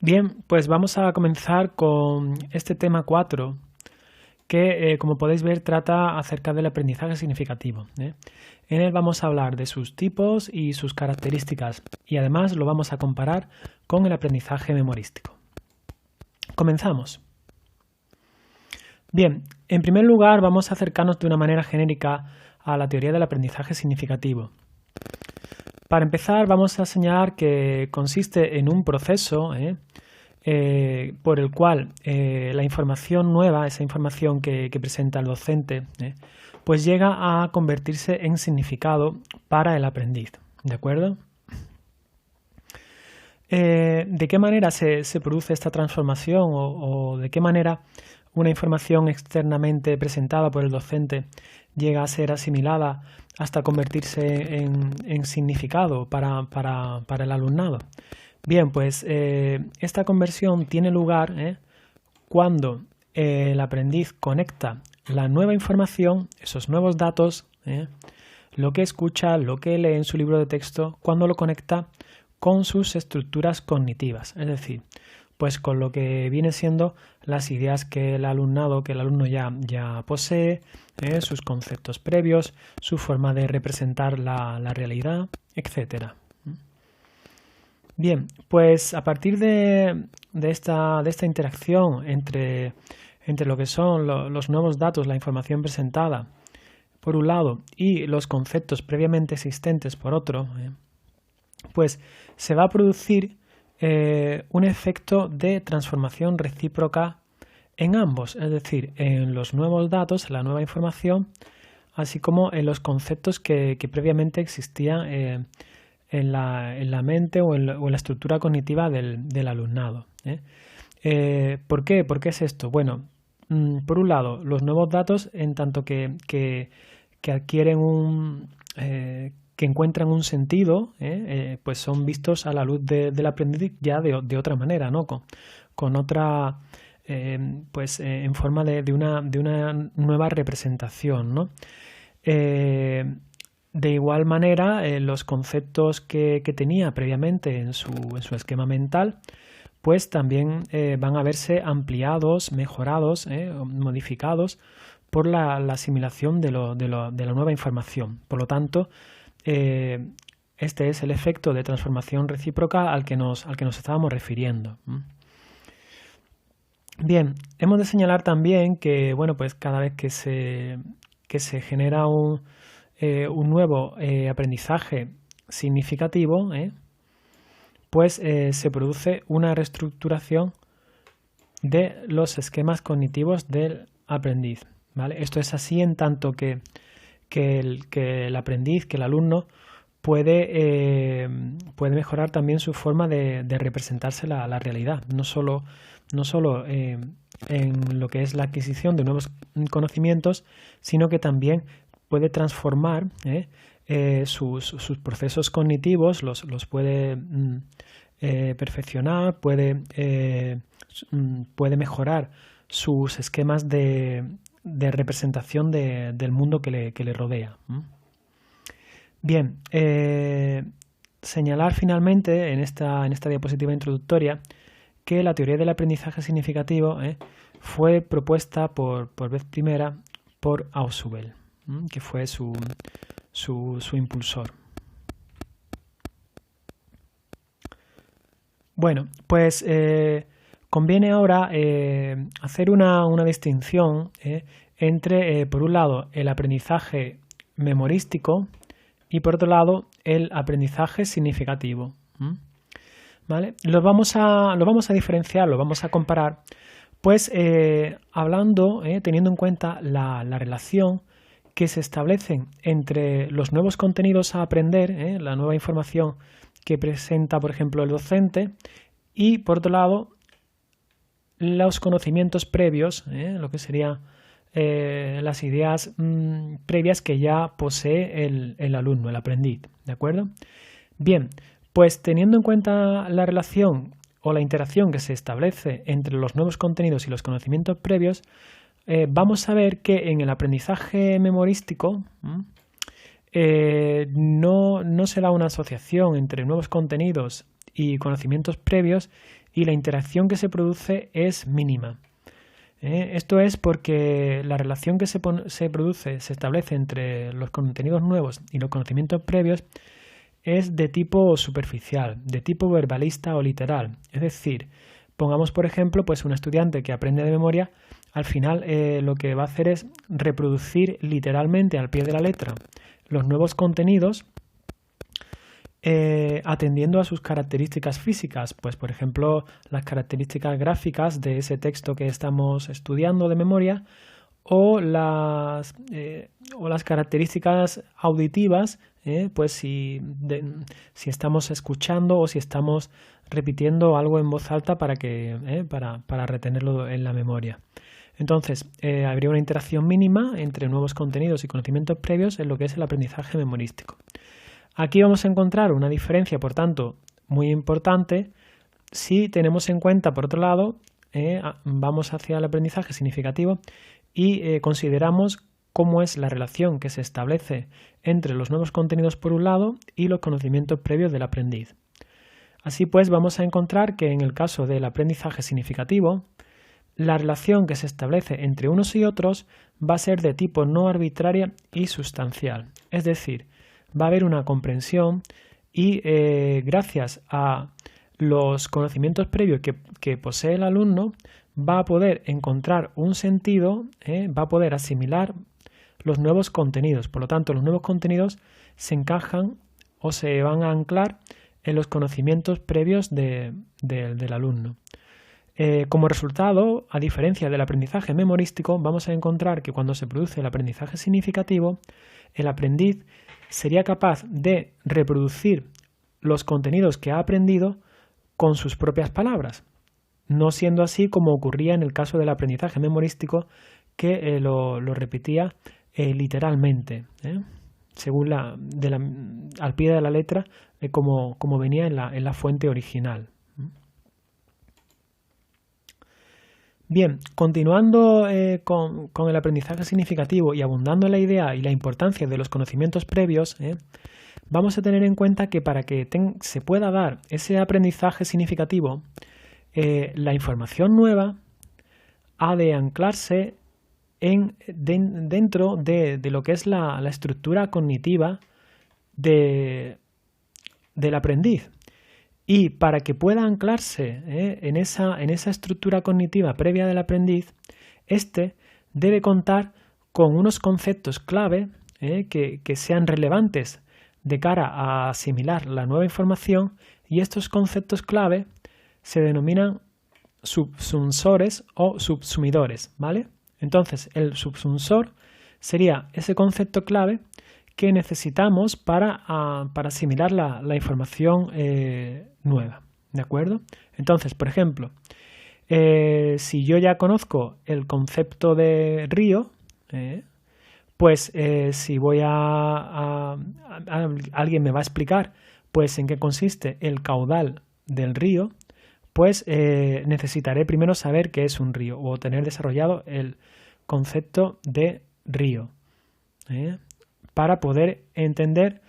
Bien, pues vamos a comenzar con este tema 4 que, como podéis ver, trata acerca del aprendizaje significativo, ¿eh? En él vamos a hablar de sus tipos y sus características y además lo vamos a comparar con el aprendizaje memorístico. Comenzamos. Bien, en primer lugar vamos a acercarnos de una manera genérica a la teoría del aprendizaje significativo. Para empezar vamos a señalar que consiste en un proceso por el cual la información nueva, esa información que presenta el docente, pues llega a convertirse en significado para el aprendiz, ¿de acuerdo? ¿De qué manera se produce esta transformación o de qué manera una información externamente presentada por el docente llega a ser asimilada hasta convertirse en significado para el alumnado? Bien, pues esta conversión tiene lugar cuando el aprendiz conecta la nueva información, esos nuevos datos, lo que escucha, lo que lee en su libro de texto, cuando lo conecta con sus estructuras cognitivas, es decir, pues con lo que viene siendo las ideas que el alumno ya posee, sus conceptos previos, su forma de representar la realidad, etcétera. Bien, pues a partir de esta interacción entre lo que son los nuevos datos, la información presentada, por un lado, y los conceptos previamente existentes, por otro, pues se va a producir un efecto de transformación recíproca en ambos, es decir, en los nuevos datos, la nueva información, así como en los conceptos que previamente existían en la mente o en la estructura cognitiva del alumnado. ¿Por qué? ¿Por qué es esto? Bueno, por un lado, los nuevos datos, en tanto que adquieren que encuentran un sentido, pues son vistos a la luz del aprendiz ya de otra manera, ¿no? Con otra, pues en forma de una nueva representación, ¿no? De igual manera, los conceptos que tenía previamente en su esquema mental, pues también van a verse ampliados, mejorados, modificados por la asimilación de la nueva información. Por lo tanto, este es el efecto de transformación recíproca al que nos estábamos refiriendo. Bien, hemos de señalar también que, bueno, pues cada vez que se genera un nuevo aprendizaje significativo, pues se produce una reestructuración de los esquemas cognitivos del aprendiz, ¿vale? Esto es así en tanto que el aprendiz, que el alumno puede mejorar también su forma de representarse la realidad, no solo en lo que es la adquisición de nuevos conocimientos, sino que también puede transformar sus procesos cognitivos, los puede perfeccionar, puede mejorar sus esquemas de representación del mundo que le rodea. Bien, señalar finalmente en esta diapositiva introductoria que la teoría del aprendizaje significativo fue propuesta por vez primera por Ausubel, que fue su impulsor. Bueno, pues conviene ahora hacer una distinción entre, por un lado, el aprendizaje memorístico y, por otro lado, el aprendizaje significativo. ¿Vale? Lo vamos a diferenciar, lo vamos a comparar, pues hablando, teniendo en cuenta la relación que se establecen entre los nuevos contenidos a aprender, la nueva información que presenta, por ejemplo, el docente, y, por otro lado, los conocimientos previos, lo que serían las ideas previas que ya posee el alumno, el aprendiz, ¿de acuerdo? Bien, pues teniendo en cuenta la relación o la interacción que se establece entre los nuevos contenidos y los conocimientos previos, vamos a ver que en el aprendizaje memorístico no se da una asociación entre nuevos contenidos y conocimientos previos y la interacción que se produce es mínima. Esto es porque la relación que se establece entre los contenidos nuevos y los conocimientos previos es de tipo superficial, de tipo verbalista o literal. Es decir, pongamos por ejemplo pues un estudiante que aprende de memoria, al final lo que va a hacer es reproducir literalmente al pie de la letra los nuevos contenidos atendiendo a sus características físicas, pues por ejemplo las características gráficas de ese texto que estamos estudiando de memoria o las características auditivas, pues si estamos escuchando o si estamos repitiendo algo en voz alta para retenerlo en la memoria. Entonces, habría una interacción mínima entre nuevos contenidos y conocimientos previos en lo que es el aprendizaje memorístico. Aquí vamos a encontrar una diferencia, por tanto, muy importante si tenemos en cuenta, por otro lado, vamos hacia el aprendizaje significativo y consideramos cómo es la relación que se establece entre los nuevos contenidos por un lado y los conocimientos previos del aprendiz. Así pues, vamos a encontrar que en el caso del aprendizaje significativo, la relación que se establece entre unos y otros va a ser de tipo no arbitraria y sustancial. Es decir, va a haber una comprensión y gracias a los conocimientos previos que posee el alumno va a poder encontrar un sentido, va a poder asimilar los nuevos contenidos. Por lo tanto, los nuevos contenidos se encajan o se van a anclar en los conocimientos previos del alumno. Como resultado, a diferencia del aprendizaje memorístico, vamos a encontrar que cuando se produce el aprendizaje significativo, el aprendiz sería capaz de reproducir los contenidos que ha aprendido con sus propias palabras, no siendo así como ocurría en el caso del aprendizaje memorístico, que lo repetía literalmente, según al pie de la letra, como venía en la fuente original. Bien, continuando con el aprendizaje significativo y abundando en la idea y la importancia de los conocimientos previos, vamos a tener en cuenta que para que se pueda dar ese aprendizaje significativo, la información nueva ha de anclarse dentro de lo que es la estructura cognitiva del aprendiz. Y para que pueda anclarse en esa estructura cognitiva previa del aprendiz, éste debe contar con unos conceptos clave que sean relevantes de cara a asimilar la nueva información, y estos conceptos clave se denominan subsunsores o subsumidores, ¿vale? Entonces, el subsunsor sería ese concepto clave que necesitamos para asimilar la información nueva, ¿de acuerdo? Entonces, por ejemplo, si yo ya conozco el concepto de río, pues si voy alguien me va a explicar pues en qué consiste el caudal del río, pues necesitaré primero saber qué es un río o tener desarrollado el concepto de río, para poder entender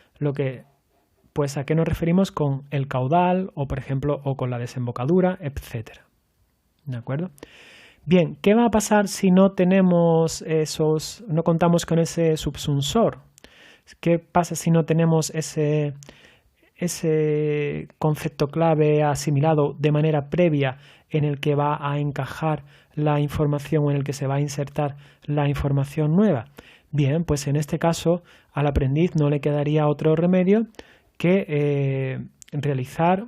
pues a qué nos referimos con el caudal o, por ejemplo, o con la desembocadura, etcétera. ¿De acuerdo? Bien, ¿qué va a pasar si no contamos con ese subsunsor? ¿Qué pasa si no tenemos ese concepto clave asimilado de manera previa en el que va a encajar la información o en el que se va a insertar la información nueva? Bien, pues en este caso al aprendiz no le quedaría otro remedio que realizar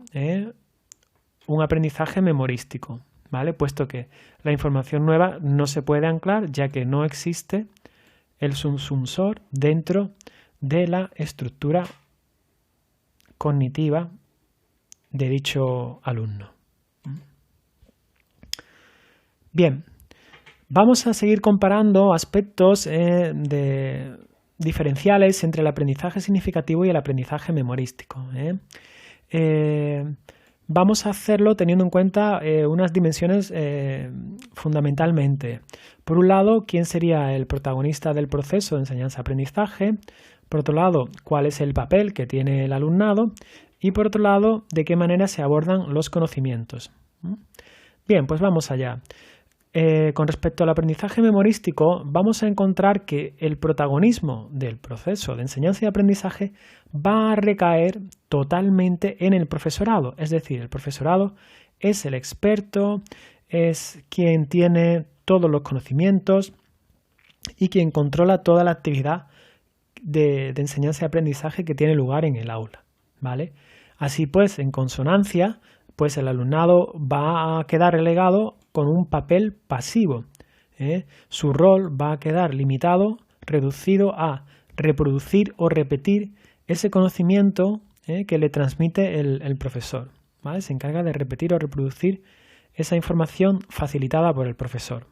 un aprendizaje memorístico, ¿vale? Puesto que la información nueva no se puede anclar ya que no existe el subsunsor dentro de la estructura cognitiva de dicho alumno. Bien, vamos a seguir comparando aspectos diferenciales entre el aprendizaje significativo y el aprendizaje memorístico. Vamos a hacerlo teniendo en cuenta unas dimensiones fundamentalmente. Por un lado, ¿quién sería el protagonista del proceso de enseñanza-aprendizaje? Por otro lado, ¿cuál es el papel que tiene el alumnado? y por otro lado, de qué manera se abordan los conocimientos. Bien, pues vamos allá. Con respecto al aprendizaje memorístico, vamos a encontrar que el protagonismo del proceso de enseñanza y aprendizaje va a recaer totalmente en el profesorado. Es decir, el profesorado es el experto, es quien tiene todos los conocimientos y quien controla toda la actividad de enseñanza y aprendizaje que tiene lugar en el aula, ¿vale? Así pues, en consonancia, pues el alumnado va a quedar relegado con un papel pasivo. Su rol va a quedar limitado, reducido a reproducir o repetir ese conocimiento que le transmite el profesor, ¿vale? Se encarga de repetir o reproducir esa información facilitada por el profesor.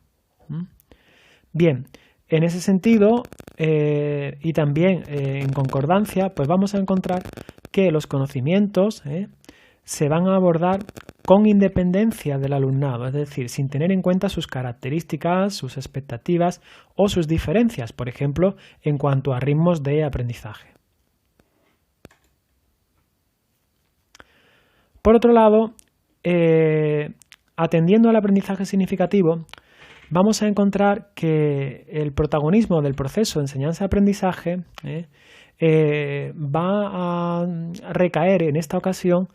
Bien, en ese sentido y también en concordancia, pues vamos a encontrar que los conocimientos se van a abordar con independencia del alumnado, es decir, sin tener en cuenta sus características, sus expectativas o sus diferencias, por ejemplo, en cuanto a ritmos de aprendizaje. Por otro lado, atendiendo al aprendizaje significativo, vamos a encontrar que el protagonismo del proceso de enseñanza-aprendizaje va a recaer en esta ocasión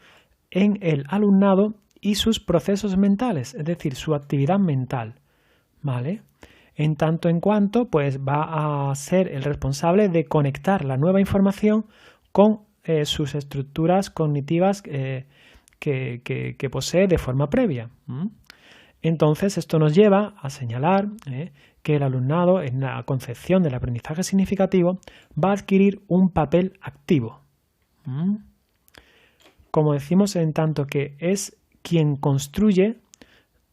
en el alumnado y sus procesos mentales, es decir, su actividad mental, ¿vale? En tanto en cuanto, pues va a ser el responsable de conectar la nueva información con sus estructuras cognitivas que posee de forma previa. Entonces, esto nos lleva a señalar que el alumnado, en la concepción del aprendizaje significativo, va a adquirir un papel activo. Como decimos, en tanto que es quien construye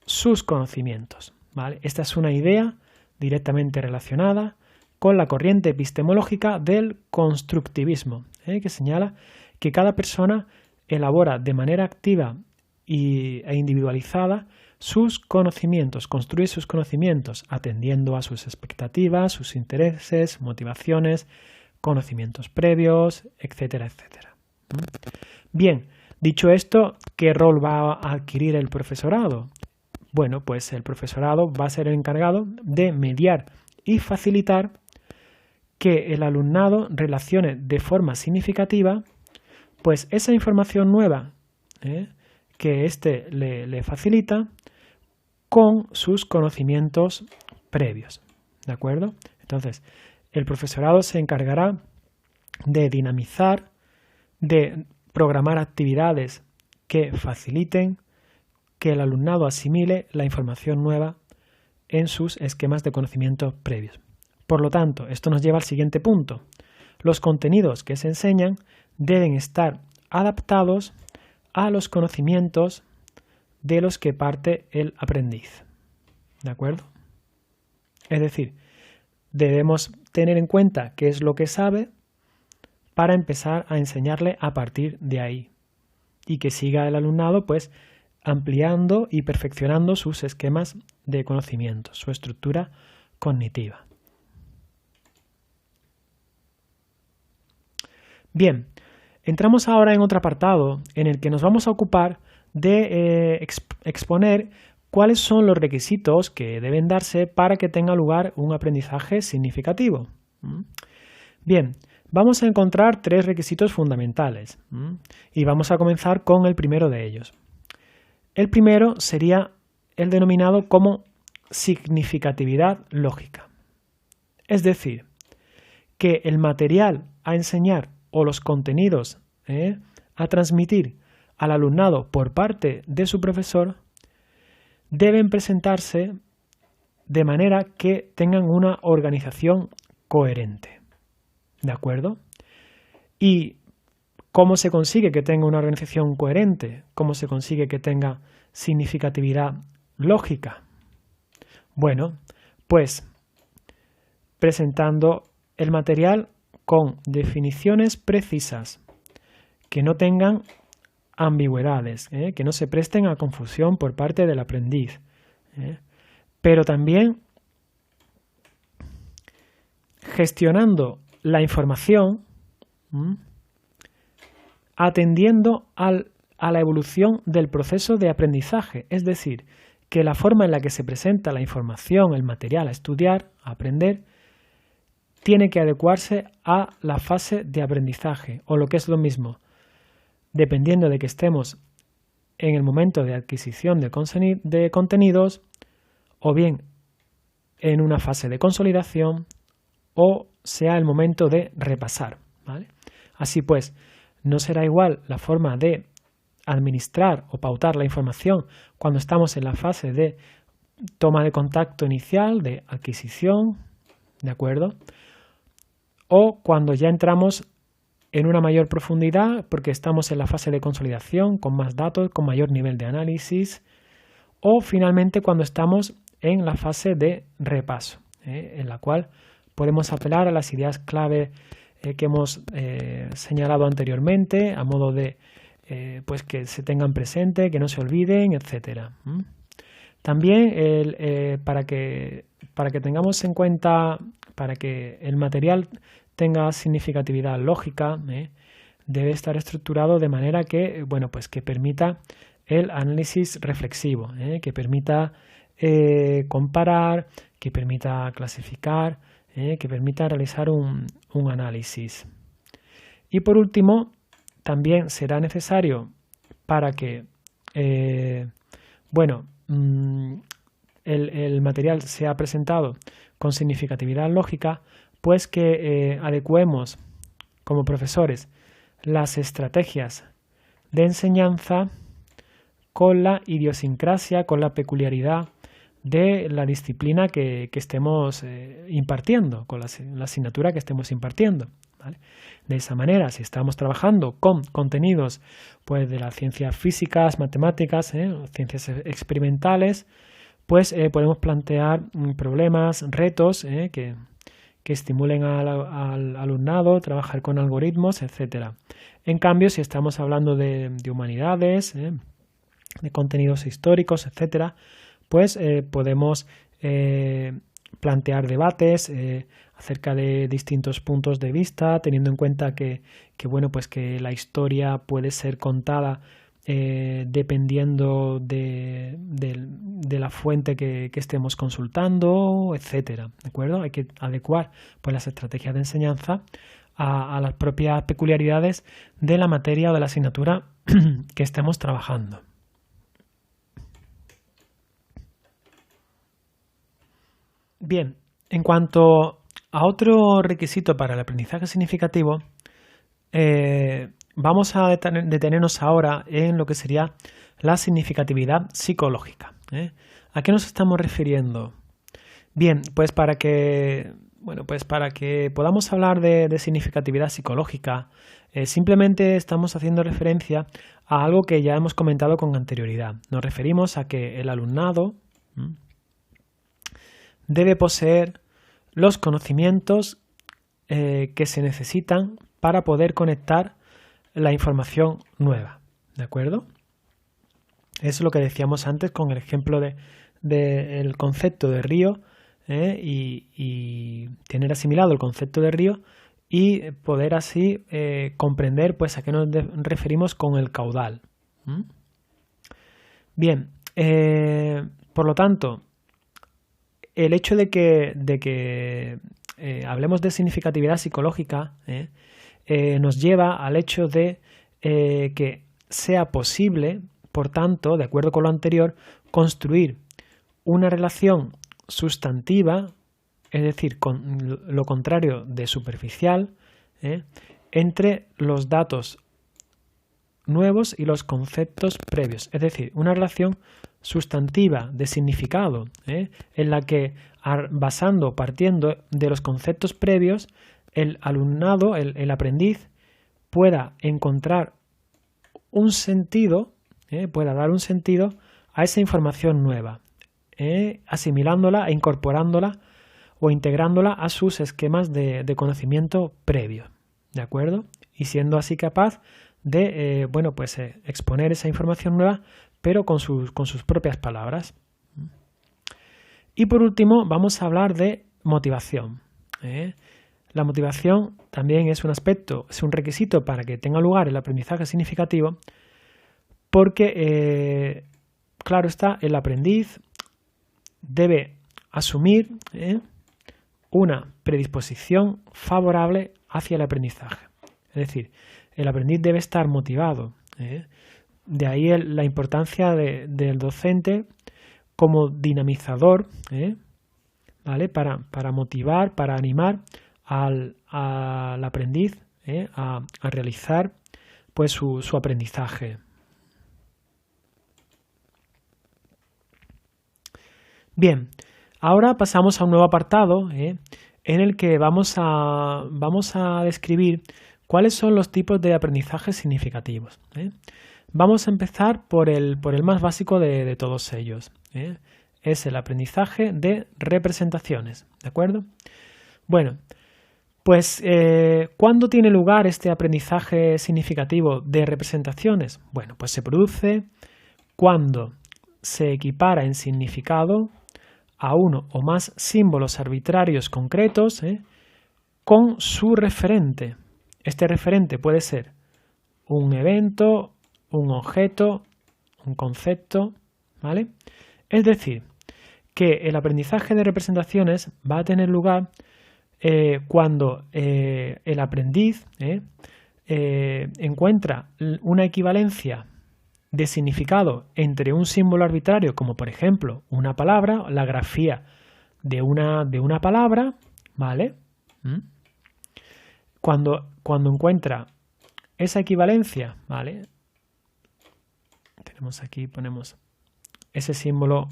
sus conocimientos, ¿vale? Esta es una idea directamente relacionada con la corriente epistemológica del constructivismo, que señala que cada persona elabora de manera activa e individualizada sus conocimientos, construye sus conocimientos atendiendo a sus expectativas, sus intereses, motivaciones, conocimientos previos, etcétera, etcétera. Bien, dicho esto, ¿qué rol va a adquirir el profesorado? Bueno, pues el profesorado va a ser el encargado de mediar y facilitar que el alumnado relacione de forma significativa pues esa información nueva que éste le facilita con sus conocimientos previos, ¿de acuerdo? Entonces, el profesorado se encargará de dinamizar, de programar actividades que faciliten que el alumnado asimile la información nueva en sus esquemas de conocimientos previos. Por lo tanto, esto nos lleva al siguiente punto. Los contenidos que se enseñan deben estar adaptados a los conocimientos de los que parte el aprendiz. ¿De acuerdo? Es decir, debemos tener en cuenta qué es lo que sabe para empezar a enseñarle a partir de ahí y que siga el alumnado pues ampliando y perfeccionando sus esquemas de conocimiento, su estructura cognitiva. Bien, entramos ahora en otro apartado en el que nos vamos a ocupar de exponer cuáles son los requisitos que deben darse para que tenga lugar un aprendizaje significativo. Bien, vamos a encontrar 3 requisitos fundamentales y vamos a comenzar con el primero de ellos. El primero sería el denominado como significatividad lógica. Es decir, que el material a enseñar o los contenidos a transmitir al alumnado por parte de su profesor deben presentarse de manera que tengan una organización coherente. ¿De acuerdo? ¿Y cómo se consigue que tenga una organización coherente? ¿Cómo se consigue que tenga significatividad lógica? Bueno, pues presentando el material con definiciones precisas, que no tengan ambigüedades, que no se presten a confusión por parte del aprendiz, pero también gestionando la información atendiendo a la evolución del proceso de aprendizaje, es decir, que la forma en la que se presenta la información, el material a estudiar, a aprender, tiene que adecuarse a la fase de aprendizaje, o lo que es lo mismo, dependiendo de que estemos en el momento de adquisición de contenidos, o bien en una fase de consolidación, o sea el momento de repasar, ¿vale? Así pues, no será igual la forma de administrar o pautar la información cuando estamos en la fase de toma de contacto inicial, de adquisición, ¿de acuerdo? O cuando ya entramos en una mayor profundidad porque estamos en la fase de consolidación, con más datos, con mayor nivel de análisis, o finalmente cuando estamos en la fase de repaso, en la cual podemos apelar a las ideas clave que hemos señalado anteriormente, a modo de pues que se tengan presente, que no se olviden, etcétera. También para que tengamos en cuenta, para que el material tenga significatividad lógica, debe estar estructurado de manera que, bueno, pues que permita el análisis reflexivo, que permita comparar, que permita clasificar, que permita realizar un análisis. Y por último, también será necesario para que el material sea presentado con significatividad lógica, pues que adecuemos como profesores las estrategias de enseñanza con la idiosincrasia, con la peculiaridad de la disciplina que estemos impartiendo, con la asignatura que estemos impartiendo, ¿vale? De esa manera, si estamos trabajando con contenidos pues, de las ciencias físicas, matemáticas, ciencias experimentales, pues podemos plantear problemas, retos que estimulen al alumnado, trabajar con algoritmos, etcétera. En cambio, si estamos hablando de humanidades, de contenidos históricos, etcétera, pues podemos plantear debates acerca de distintos puntos de vista, teniendo en cuenta que la historia puede ser contada dependiendo de la fuente que estemos consultando, etcétera, ¿de acuerdo? Hay que adecuar pues, las estrategias de enseñanza a las propias peculiaridades de la materia o de la asignatura que estemos trabajando. Bien, en cuanto a otro requisito para el aprendizaje significativo, vamos a detenernos ahora en lo que sería la significatividad psicológica. ¿A qué nos estamos refiriendo? Bien, pues para que podamos hablar de significatividad psicológica, simplemente estamos haciendo referencia a algo que ya hemos comentado con anterioridad. Nos referimos a que el alumnado debe poseer los conocimientos que se necesitan para poder conectar la información nueva, ¿de acuerdo? Eso es lo que decíamos antes con el ejemplo del concepto de río y tener asimilado el concepto de río y poder así comprender pues a qué nos referimos con el caudal. Bien, por lo tanto, el hecho de que hablemos de significatividad psicológica nos lleva al hecho de que sea posible, por tanto, de acuerdo con lo anterior, construir una relación sustantiva, es decir, con lo contrario de superficial, entre los datos nuevos y los conceptos previos, es decir, una relación sustantiva de significado, en la que partiendo de los conceptos previos, el alumnado, el aprendiz, pueda encontrar un sentido, pueda dar un sentido a esa información nueva, asimilándola e incorporándola o integrándola a sus esquemas de conocimiento previo, ¿de acuerdo? Y siendo así capaz de exponer esa información nueva, pero con sus propias palabras. Y por último, vamos a hablar de motivación. La motivación también es un aspecto, es un requisito para que tenga lugar el aprendizaje significativo, porque, claro está, el aprendiz debe asumir una predisposición favorable hacia el aprendizaje. Es decir, el aprendiz debe estar motivado. De ahí la importancia del docente como dinamizador, ¿vale? Para motivar, para animar al aprendiz a realizar pues su aprendizaje. Bien, ahora pasamos a un nuevo apartado en el que vamos a describir cuáles son los tipos de aprendizaje significativos. Vamos a empezar por el más básico de todos ellos. Es el aprendizaje de representaciones, ¿de acuerdo? Bueno, pues ¿cuándo tiene lugar este aprendizaje significativo de representaciones? Bueno, pues se produce cuando se equipara en significado a uno o más símbolos arbitrarios concretos con su referente. Este referente puede ser un evento, un objeto, un concepto, ¿vale? Es decir, que el aprendizaje de representaciones va a tener lugar cuando el aprendiz encuentra una equivalencia de significado entre un símbolo arbitrario, como por ejemplo una palabra, la grafía de una palabra, ¿vale? Cuando encuentra esa equivalencia, ¿vale? Tenemos aquí, ponemos ese símbolo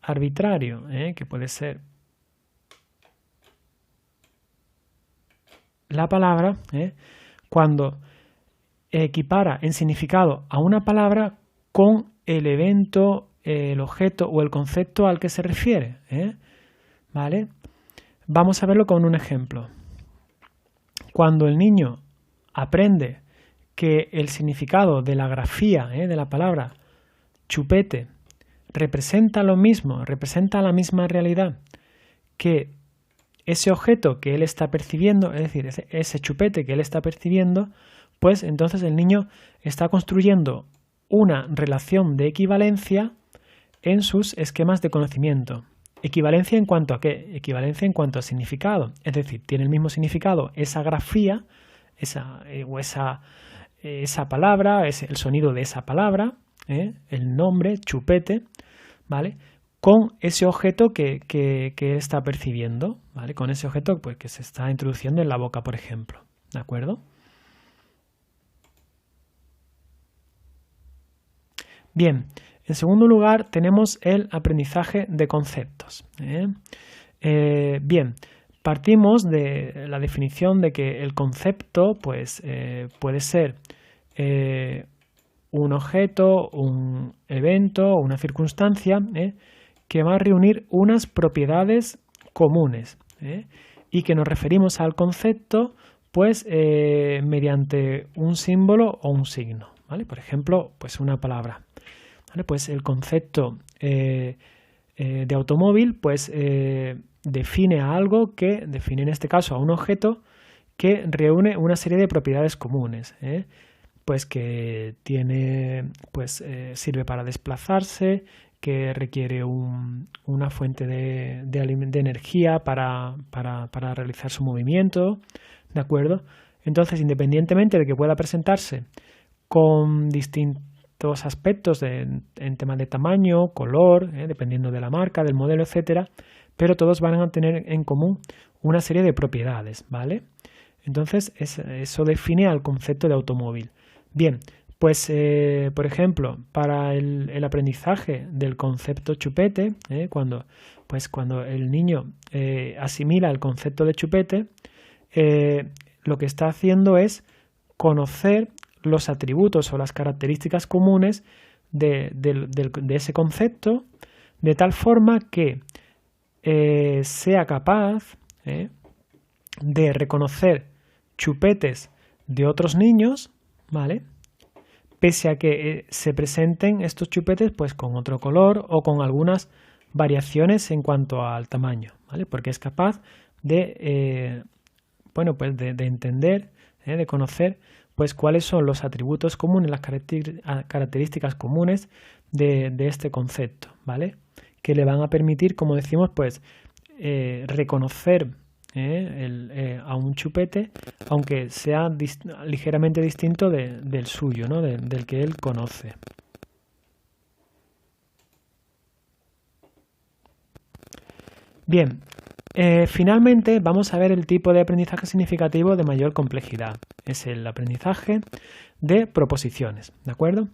arbitrario, que puede ser la palabra, cuando equipara en significado a una palabra con el evento, el objeto o el concepto al que se refiere, ¿vale? Vamos a verlo con un ejemplo. Cuando el niño aprende que el significado de la grafía, de la palabra chupete, representa lo mismo, representa la misma realidad que ese objeto que él está percibiendo, es decir, ese chupete que él está percibiendo, pues entonces el niño está construyendo una relación de equivalencia en sus esquemas de conocimiento. ¿Equivalencia en cuanto a qué? Equivalencia en cuanto a significado. Es decir, tiene el mismo significado esa grafía, esa palabra, el sonido de esa palabra, el nombre, chupete, ¿vale? Con ese objeto que está percibiendo, ¿vale? Con ese objeto pues, que se está introduciendo en la boca, por ejemplo. ¿De acuerdo? Bien, en segundo lugar tenemos el aprendizaje de conceptos. Bien, partimos de la definición de que el concepto pues, puede ser un objeto, un evento, una circunstancia que va a reunir unas propiedades comunes y que nos referimos al concepto pues mediante un símbolo o un signo, ¿vale? Por ejemplo, pues una palabra. ¿Vale? Pues el concepto de automóvil pues define a algo que, define en este caso a un objeto que reúne una serie de propiedades comunes, pues que tiene, pues sirve para desplazarse, que requiere una fuente de energía para realizar su movimiento, ¿de acuerdo? Entonces, independientemente de que pueda presentarse con distintos aspectos en temas de tamaño, color, dependiendo de la marca, del modelo, etcétera, pero todos van a tener en común una serie de propiedades, ¿vale? Entonces, eso define al concepto de automóvil. Bien, pues, por ejemplo, para el aprendizaje del concepto chupete, cuando el niño asimila el concepto de chupete, lo que está haciendo es conocer los atributos o las características comunes de ese concepto, de tal forma que sea capaz de reconocer chupetes de otros niños, ¿vale? Pese a que se presenten estos chupetes pues con otro color o con algunas variaciones en cuanto al tamaño, ¿vale? Porque es capaz de bueno, pues de entender, de conocer, pues cuáles son los atributos comunes, las características comunes de este concepto, ¿vale? Que le van a permitir, como decimos, pues reconocer a un chupete, aunque sea ligeramente distinto del suyo, ¿no? Del que él conoce. Bien, finalmente vamos a ver el tipo de aprendizaje significativo de mayor complejidad. Es el aprendizaje de proposiciones, ¿de acuerdo?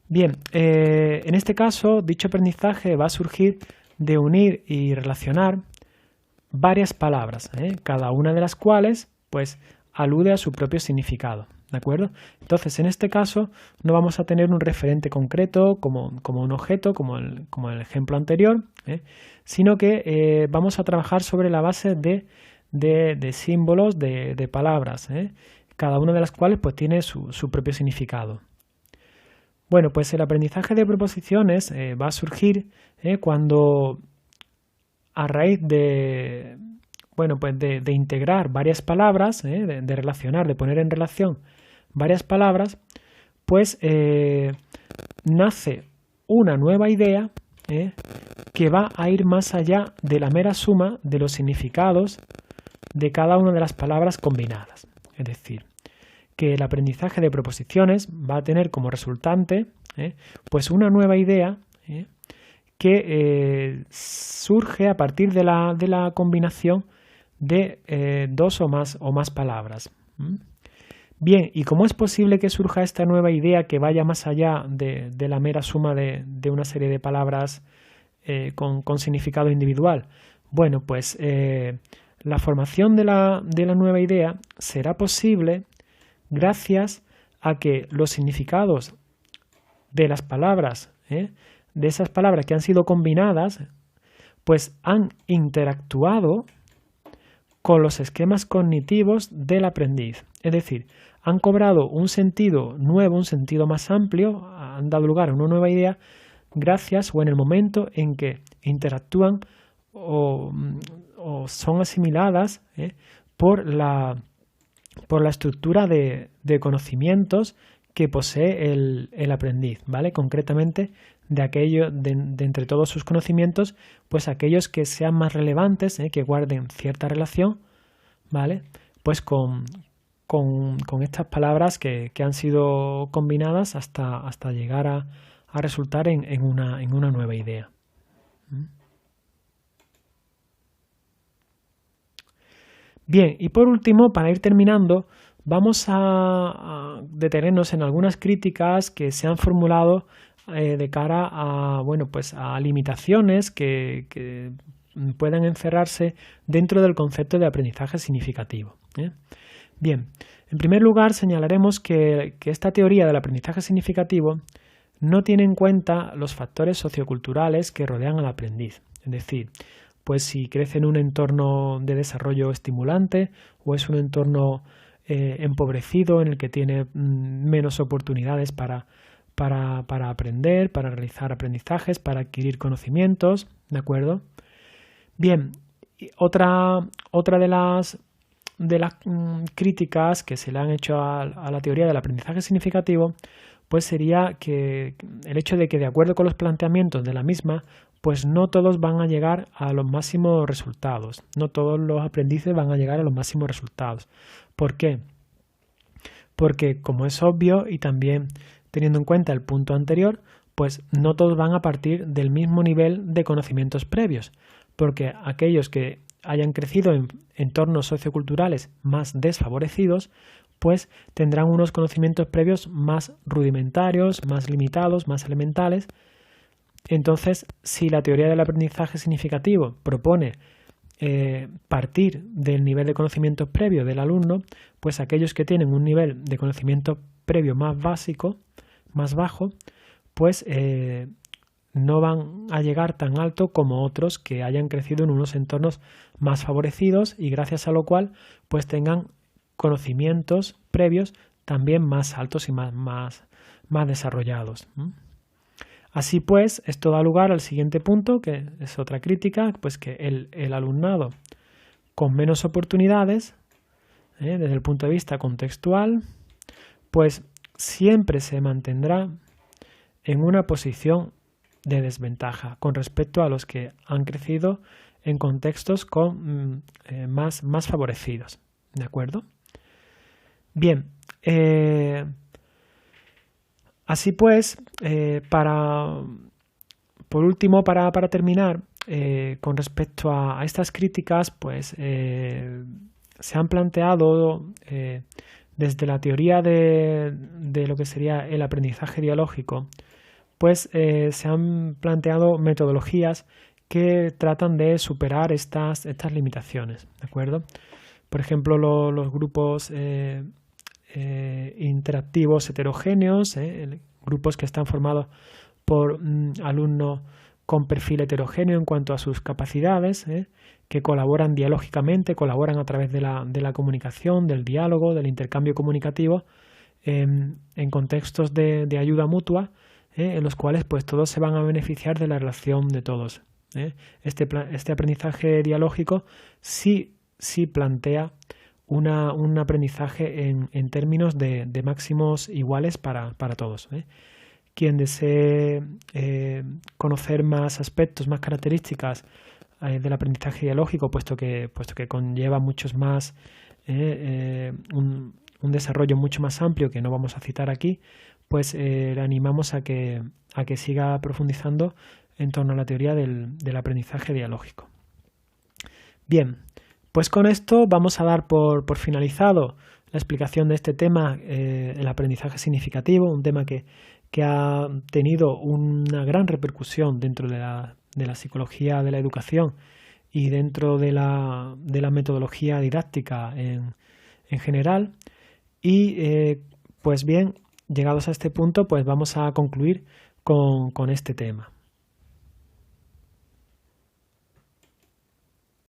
Bien, en este caso, dicho aprendizaje va a surgir de unir y relacionar varias palabras, cada una de las cuales pues alude a su propio significado, ¿de acuerdo? Entonces, en este caso no vamos a tener un referente concreto como un objeto, como el ejemplo anterior, sino que vamos a trabajar sobre la base de símbolos, de palabras, cada una de las cuales pues tiene su propio significado. Bueno, pues el aprendizaje de proposiciones va a surgir cuando a raíz de, bueno, pues de integrar varias palabras, de relacionar, de poner en relación varias palabras, pues nace una nueva idea que va a ir más allá de la mera suma de los significados de cada una de las palabras combinadas. Es decir, que el aprendizaje de proposiciones va a tener como resultante pues una nueva idea que surge a partir de la combinación de dos o más palabras. Bien, ¿y cómo es posible que surja esta nueva idea que vaya más allá de la mera suma de una serie de palabras con significado individual? Bueno, pues la formación de la nueva idea será posible gracias a que los significados de las palabras, de esas palabras que han sido combinadas, pues han interactuado con los esquemas cognitivos del aprendiz. Es decir, han cobrado un sentido nuevo, un sentido más amplio, han dado lugar a una nueva idea gracias o en el momento en que interactúan o son asimiladas por la estructura de conocimientos que posee el aprendiz, ¿vale? Concretamente, de entre todos sus conocimientos, pues aquellos que sean más relevantes, que guarden cierta relación, ¿vale? Pues con estas palabras que han sido combinadas hasta llegar a resultar en una nueva idea. Bien, y por último, para ir terminando, vamos a detenernos en algunas críticas que se han formulado de cara a, bueno, pues a limitaciones que puedan encerrarse dentro del concepto de aprendizaje significativo. Bien, en primer lugar señalaremos que esta teoría del aprendizaje significativo no tiene en cuenta los factores socioculturales que rodean al aprendiz, es decir, pues si crece en un entorno de desarrollo estimulante o es un entorno empobrecido en el que tiene menos oportunidades para aprender, para realizar aprendizajes, para adquirir conocimientos, ¿de acuerdo? Bien, otra de las críticas que se le han hecho a la teoría del aprendizaje significativo, pues sería que el hecho de que de acuerdo con los planteamientos de la misma, pues no todos van a llegar a los máximos resultados, no todos los aprendices van a llegar a los máximos resultados. ¿Por qué? Porque, como es obvio, y también teniendo en cuenta el punto anterior, pues no todos van a partir del mismo nivel de conocimientos previos, porque aquellos que hayan crecido en entornos socioculturales más desfavorecidos, pues tendrán unos conocimientos previos más rudimentarios, más limitados, más elementales. Entonces, si la teoría del aprendizaje significativo propone partir del nivel de conocimientos previo del alumno, pues aquellos que tienen un nivel de conocimiento previo más básico, más bajo, pues no van a llegar tan alto como otros que hayan crecido en unos entornos más favorecidos y gracias a lo cual pues tengan conocimientos previos también más altos y más desarrollados. Así pues, esto da lugar al siguiente punto, que es otra crítica, pues que el alumnado con menos oportunidades desde el punto de vista contextual, pues siempre se mantendrá en una posición de desventaja con respecto a los que han crecido en contextos más favorecidos. ¿De acuerdo? Bien, así pues, por último, para terminar, con respecto a estas críticas, pues se han planteado desde la teoría de lo que sería el aprendizaje dialógico, pues se han planteado metodologías que tratan de superar estas limitaciones, ¿de acuerdo? Por ejemplo, los grupos interactivos heterogéneos, grupos que están formados por alumnos con perfil heterogéneo en cuanto a sus capacidades, que colaboran dialógicamente, colaboran a través de la comunicación, del diálogo, del intercambio comunicativo, en contextos de ayuda mutua, en los cuales pues todos se van a beneficiar de la relación de todos. Este aprendizaje dialógico sí plantea un aprendizaje en términos de máximos iguales para todos. Quien desee conocer más aspectos, más características del aprendizaje dialógico, puesto que conlleva muchos más, un desarrollo mucho más amplio que no vamos a citar aquí, pues le animamos a que siga profundizando en torno a la teoría del aprendizaje dialógico. Bien, pues con esto vamos a dar por finalizado la explicación de este tema, el aprendizaje significativo, un tema que ha tenido una gran repercusión dentro de la psicología de la educación y dentro de la metodología didáctica en general. Y pues bien, llegados a este punto, pues vamos a concluir con este tema.